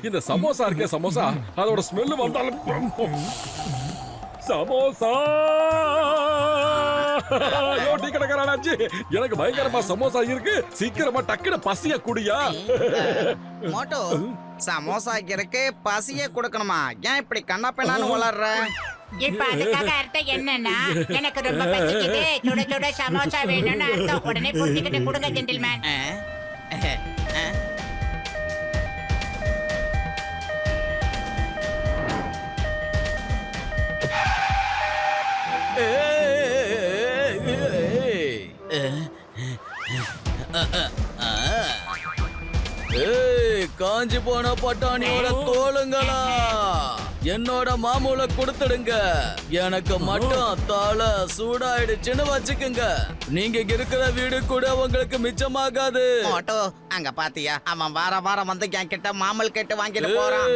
இந்த சமோசா இருக்கே சமோசா, அதோட ஸ்மெல் வந்தாலும் சமோசா. ஐயோ, டீ கடைக்காரனாச்சு, எனக்கு பயங்கரமா சமோசா இருக்கு, சீக்கிரமா டக்குனு பசிய குடியா. மோட்டோ, சமோசா இருக்கு, பசிய கொடுக்கணுமா? ஏன் இப்படி கண்ணா பெண்ணான்னு வளர்ற? இப்ப அதுக்காக அர்த்தம் என்னன்னா, எனக்கு ரொம்ப பசிக்குது, சுட சுட சமோசா வேணும்னு அர்த்தம். உடனே புரிஞ்சுக்கிட்டு கொடுங்க ஜென்டில்மேன். காஞ்சி போன பட்டாணியோட தோலுங்களா, என்னோட மாமூல கொடுத்துடுங்க. எனக்கு மட்டும் தலை சூடாயிடுச்சுன்னு வச்சுக்குங்க. நீங்க இருக்கிற வீடு கூட உங்களுக்கு மிச்சமாகாது. மோட்டோ, அங்க பாத்தியா, அவன் வாரம் வந்து என் கிட்ட மாமல் கேட்டு வாங்கிட்டு போறான்.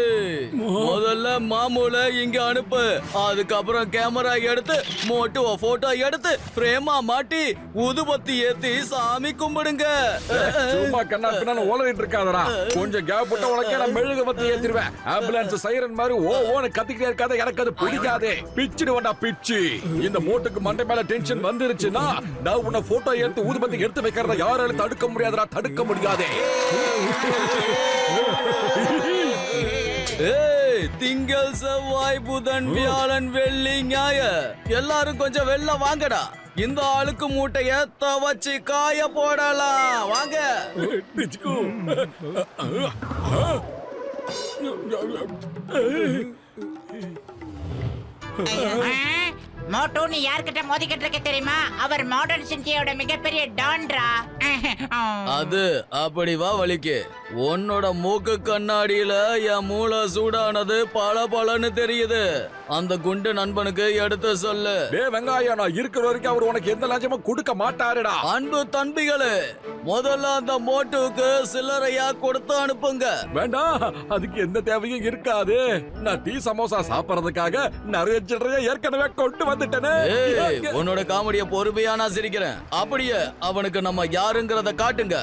முதல்ல மாமூல இங்க அனுப்பு, அதுக்கப்புறம் கேமரா எடுத்து மோட்டுவ போட்டோ எடுத்து பிரேமா மாட்டி ஊதுபத்தி ஏத்தி சாமி கும்பிடுங்க. சும்மா கண்ணா பின்னால ஓலறிட்டு இருக்காதடா. கொஞ்சம் கேப் விட்டு உனக்கே நான் மெழுகு பத்தி ஏத்திடுவேன். ஆம்புலன்ஸ் சைரன் மாதிரி ஓன்னு கத்திக்கிட்டே இருக்காத, எனக்கு அது பிடிக்காதே. பிச்சுடுவா பிச்சு. இந்த மோட்டுக்கு மண்டை மேல டென்ஷன் வந்துருச்சுன்னா நான் உன்னை போட்டோ எடுத்து ஊதுபத்தி எடுத்து வைக்கிறத யாராலும் தடுக்க முடியாதுடா, தடுக்க முடியாதே. திங்கள் செவ்வாய் புதன் வியாழன் வெள்ளி ஞாயிறு எல்லாரும் கொஞ்சம் வெளில வாங்கடா. இந்த ஆளுக்கு மூட்டைய துவச்சு காய போடலாம். வாங்க. மோட்டோ, நீ யார்கிட்ட மோதிக்கிட்டு இருக்க தெரியுமா? அவர் மாடர்ன் சிட்டியோட மிகப்பெரிய டான்ரா. அது அப்படி வா வலிக்கு. உன்னோட மூக்கு கண்ணாடியில என் மூளை சூடானது பல பலன்னு தெரியுது. அந்த குண்டு நண்பனுக்கு எடுத்து சொல்லு. வெங்காயம், நான் இருக்கிற வரைக்கும் அவர் உனக்கு எந்த லஞ்சமும் கொடுக்க மாட்டாருடா. அன்பு தம்பிகளே, முதல்ல அந்த மோட்டுக்கு சில்லறையா கொடுத்து அனுப்புங்க. வேண்டாம், அதுக்கு எந்த தேவையும் இருக்காது. நான் டீ சமோசா சாப்பிடறதுக்காக நிறைய சில்லறைய ஏற்கனவே கொண்டு வந்துட்டேனே. உன்னோட காமெடிய பொறுமையா நான் சிரிக்கிறேன். அப்படியே அவனுக்கு நம்ம யாருங்கிறத காட்டுங்க.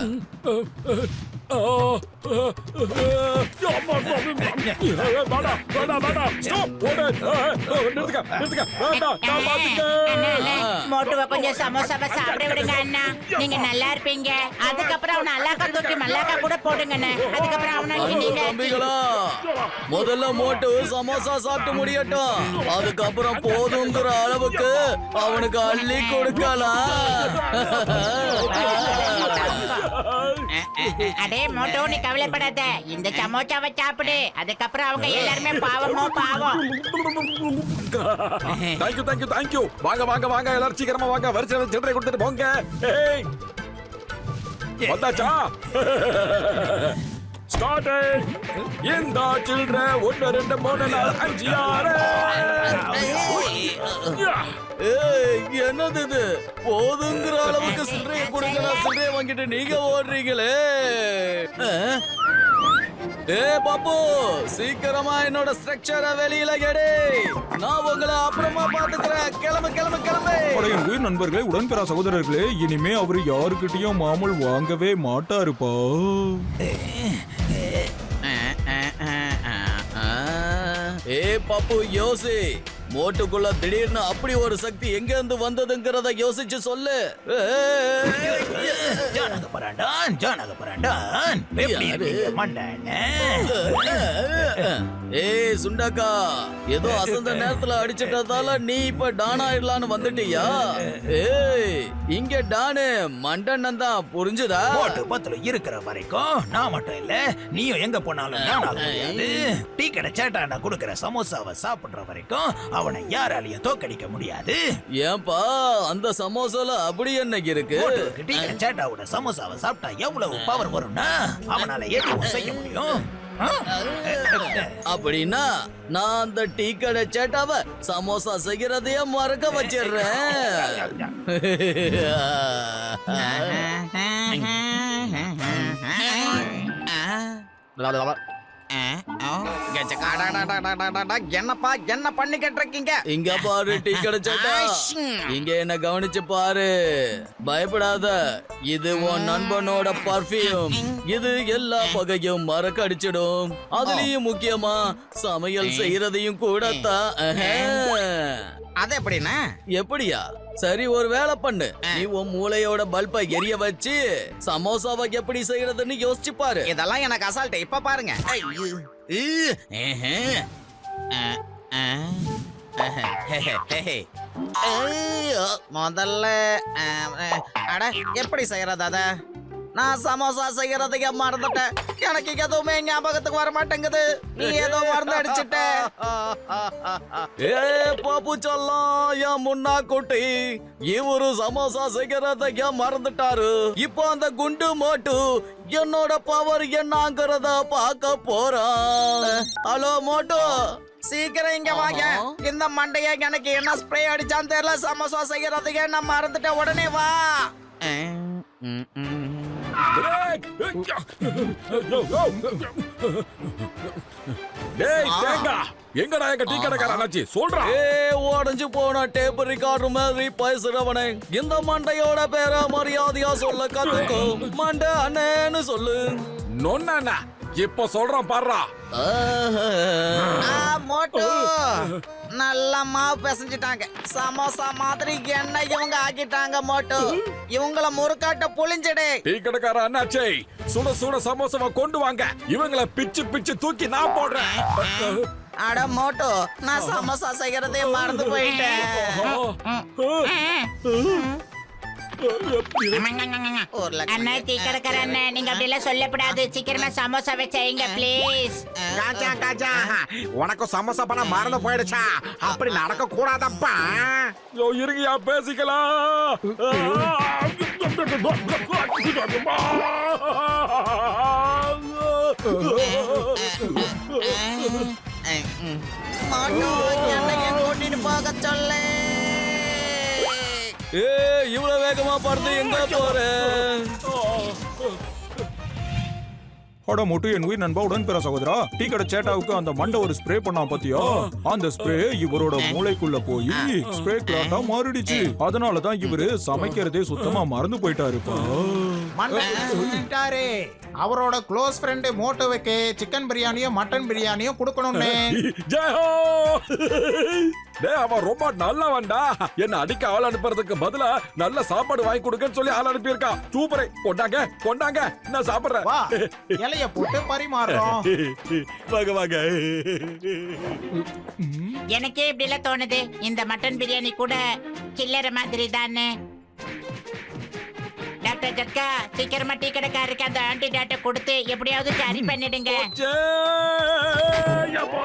மோட்டுவ கொஞ்சம் சமோசாவை சாப்பிட விடுங்க அண்ணா, நீங்க நல்லா இருப்பீங்க. அதுக்கப்புறம் அவனை அல்லாக்கா தூக்கி மல்லாக்கா கூட போடுங்க. அதுக்கப்புறம் தம்பிகளா, முதல்ல மோட்டு சமோசா சாப்பிட்டு முடியட்டும், அதுக்கப்புறம் போதுங்கிற அளவுக்கு அவனுக்கு அள்ளி கொடுக்கலாம். அடே மோட்டோ, நீ கவலைப்படாத, இந்த சமோசாவை சாப்பிடு. அதுக்கப்புறம் அவங்க எல்லாருமே பாவமோ பாவம். Thank you thank you thank you. வாங்க வாங்க வாங்க, எல்லாரும் சீக்கிரமா வாங்க, வரிசையில சில்லறை கொடுத்துட்டு போங்க. வந்தாச்சா? ஸ்டார்ட். இந்த சில்லறை 1 2 3 4 5 6. என்னது இது? போதுங்கிற அளவுக்கு சில்லறைய கொடுங்க. சில்லறைய வாங்கிட்டு நீங்க ஓடுறீங்களே. பாப்பு, சீக்கிரமா என்னோட ஸ்ட்ரக்சரை வெளியில எடு. நான் உங்களை அப்புறமா பாத்துக்கிறேன். கிளம்பு கிளம்பு கிளம்பு. என் உயிர் நண்பர்களே, உடன்பிறா சகோதரர்களே, இனிமே அவரு யாருக்கிட்டையும் மாமூல் வாங்கவே மாட்டாருப்பா. பாப்பு, யோசி. மோட்டுக்குள்ள திடீர்னு அப்படி ஒரு சக்தி எங்க இருந்து வந்ததுங்கிறத யோசிச்சு சொல்லு. சுண்டாக்கா, ஏதோ அசந்த நேரத்துல அடிச்சிட்டதால நீ இப்ப டான் ஆயிடலான்னு வந்துட்டியா? இங்க டானு மண்டண்ணன் தான், புரிஞ்சுதா? பத்துல இருக்கிற வரைக்கும் நான் மட்டும் இல்ல, நீயும் எங்க போனாலும் டீ கடை சேட்டான குடுக்கிற சமோசாவை சாப்பிடுற வரைக்கும் அவனை யாராலையும் தோக்கடிக்க முடியாது. ஏன்பா, அந்த சமோசால அப்படி என்ன இருக்கு? டீ கடை சேட்டாவோட சமோசாவை சாப்பிட்டா எவ்வளவு பவர் வரும்னா அவனால எதுவும் செய்ய முடியும். அப்படின்னா நான் அந்த டீ கடை சேட்டாவ சமோசா செய்யறதையே மறக்க வச்சிடுறேன். என்னப்பா என்ன பண்ணிக்கிட்டு இருக்கீங்க? இங்க பாரு டீ கடை சேட்டா, இங்க என்ன கவனிச்சு பாரு. பயப்படாத, இது உன் நண்பனோட பர்ஃபியூம். இது எல்லா பகையும் மறக்கடிச்சிடும். அதுலயும் முக்கியமா சமையல் செய்யறதையும் கூடத்தான். அது எப்படின்னா? எப்படியா? சரி, ஒரு வேலை பண்ணு. நீ உன் மூளையோட பல்பை எரிய வச்சு சமோசாவை எப்படி செய்யறதுன்னு யோசிச்சு பாரு. இதெல்லாம் எனக்கு அசால்ட். இப்ப பாருங்க. முதல்ல அட எப்படி செய்யறது அத? நான் சமோசா செய்யறதுக்கு மறந்துட்டேன். எனக்கு எதுவுமே ஞாபகத்துக்கு வர மாட்டேங்குது. நீ ஏதோ மறந்து அடிச்சிட்ட. ஏ பாப்பு சொல்லலாம், என் முன்னா குட்டி இவரு சமோசா செய்யறதைய மறந்துட்டாரு. இப்போ அந்த குண்டு மோட்டு என்னோட பவர் என்னங்கறத பார்க்க போறான். ஹலோ மோட்டு, சீக்கிரம் இங்க வாங்க. இந்த மண்டைய எனக்கு என்ன ஸ்ப்ரே அடிச்சான்னு தெரியல. சமோசா செய்யறதுக்கு நான் மறந்துட்டேன். உடனே வா. டேய் தேங்கா, எங்கடா எங்க டீ கடைக்கார அண்ணாச்சி? சொல்றா. ஏ உடஞ்சு போன டேப் ரெக்கார்டர் மாதிரி பேசுறவனே, இந்த மண்டையோட பேர மரியாதையா சொல்ல கத்துக்கோ. மண்டை அண்ணேன்னு சொல்லு. நொன்னா இப்ப சொல்றான் பாடுறா. மோட்டு நல்ல மாவு பிசைஞ்சிட்டாங்க. சமோசா மாதிரி என்ன இவங்க ஆக்கிட்டாங்க. மோட்டு இவங்கள முறுக்காட்ட புளிஞ்சிடு. டீ கடைக்கார அண்ணாச்சி, சுட சுட சமோசாவை கொண்டு வாங்க. இவங்கள பிச்சு பிச்சு தூக்கி நான் போடுறேன். அட மோட்டு, நான் சமோசா செய்யறதே மறந்து போயிட்டேன். அண்ணா டீ கடைக்கார அண்ணா, நீங்க அப்படி எல்லாம் சொல்லக்கூடாது. சீக்கிரமா சமோசாவை செய்யுங்க ப்ளீஸ். உனக்கு சமோசா பண்ண மறந்து போயிடுச்சா? அப்படி நடக்க கூடாதப்பா. இருங்கயா பேசிக்கலாம். என்னைய கூட்டிட்டு போக சொல்லு. ஏ இவ்வளவு வேகமா பறந்து எங்க போற? அட மொட்டு, என் உயிர் நண்பா உடன்பிற சகோதரா, டீ கடை சேட்டாவுக்கு அந்த மண்டை ஒரு ஸ்ப்ரே பண்ணா பாத்தியா? அந்த ஸ்ப்ரே இவரோட மூளைக்குள்ள போய் ஸ்ப்ரே கிளாட்டா மாறிடுச்சு. அதனாலதான் இவரு சமைக்கிறதே சுத்தமா மறந்து போயிட்டாருப்பா. சொல்லிட்டாரு அவரோட க்ளோஸ் ஃப்ரெண்ட் மோட்டோவுக்கு சிக்கன் பிரியாணியும் மட்டன் பிரியாணியும் கொடுக்கணும்னு. ஜெயோ! டேய், அவன் ரொம்ப நல்லவன்டா. என்ன அடிக்க ஆள் அனுப்புறதுக்கு பதிலா நல்ல சாப்பாடு வாங்கி கொடுக்கன்னு சொல்லி ஆள் அனுப்பியிருக்கான். சூப்பரே, கொண்டாங்க கொண்டாங்க, நான் சாப்பிடுறேன். வா, இலைய போட்டு பரிமாறுறோம். வாங்க வாங்க. எனக்கே இப்படி எல்லாம் தோணுது. இந்த மட்டன் பிரியாணி கூட சில்லற மாதிரி தானே. டாக்டர் ஜட்கா, சீக்கிரமா டீ கடைக்காரருக்கு அந்த ஆன்டிடாட்டை கொடுத்து எப்படியாவது சரி பண்ணிடுங்க.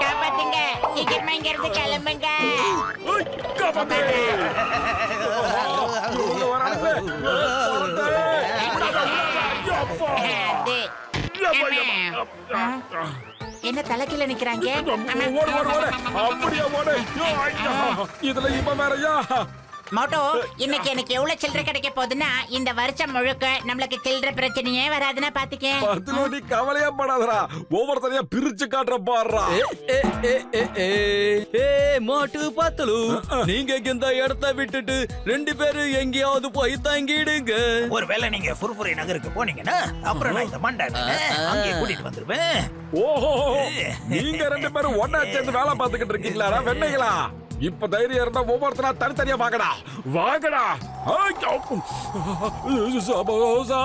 காப்பாத்துங்க, சீக்கிரமா இங்க இருந்து கிளம்புங்க. என்ன தலைக்கீழ நிக்கிறாங்க? இதுல இப்ப வேறயா? மோட்டோ, இன்னைக்கு எனக்கு எவ்வளவு சில்லறை கிடைக்க போகுதுன்னா இந்த வருஷம் முழுக்க நம்மளுக்கு சில்லறை பிரச்சனையே வராதுன்னா பாத்துக்க. பத்துல நீ கவலையா படாதடா. ஒவ்வொருத்தரையா பிரிச்சு காட்டுற பாடுறா. மாட்டு பாத்தலு, நீங்க இந்த இடத்தை விட்டுட்டு 2 பேரும் எங்கேயாவது போய் தங்கிடுங்க. ஒருவேளை நீங்க ஃபுர்ஃபுரை நகருக்கு போனீங்கன்னா அப்புறம் நான் இந்த மண்டை அங்கே கூட்டிட்டு வந்துருவேன். ஓஹோ, நீங்க 2 பேரும் ஒண்ணா சேர்ந்து வேலை பார்த்துக்கிட்டு இருக்கீங்களா வெண்ணைகளா? இப்ப தைரியம் இருந்தா ஒவ்வொருத்தரா தனித்தனியா வாங்கடா வாங்கடா. சமோசா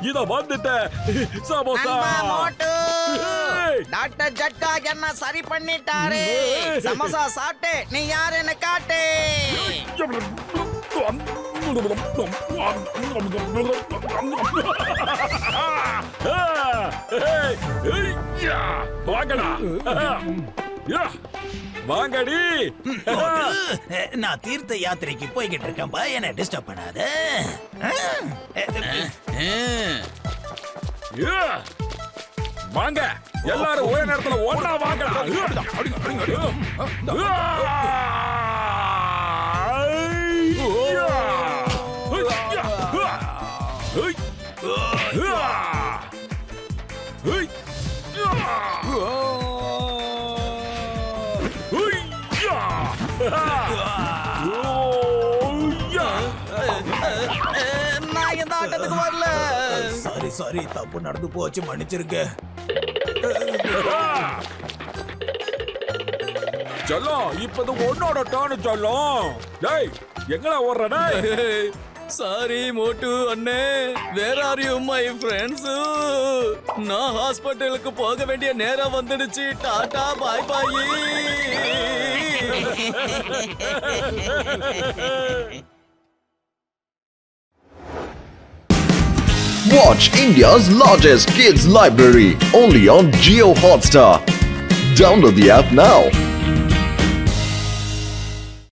இத வந்துட்ட. சமோசா மோட்டு, டாக்டர் ஜட்கா என்ன சரி பண்ணிட்டாரு. சமோசா சாப்பிட்டு நீ யாருன்னு காட்டு. வாங்கடா வாங்கடி. நான் தீர்த்த யாத்திரைக்கு போய்கிட்டு இருக்கேன்பா, என்ன டிஸ்டர்ப் பண்ணாத. வாங்க எல்லாரும் ஒரே நேரத்துல ஒண்ணா வாங்கடா. நான் இந்த ஆட்டத்துக்கு வரல. சாரி சாரி, தப்பு நடந்து போச்சு, மன்னிச்சிருக்க. செல்லம் இப்பது உன்னோட டர்னு செல்லம். டேய் எங்கடா ஓடுற டேய்? சாரி மோட்டு அண்ணே, where are you my friends? நான் ஹாஸ்பிட்டலுக்கு போக வேண்டிய நேரம் வந்துடுச்சு. டாடா பாய் பாய். Watch India's largest kids library only on Jio Hotstar. Download the app now.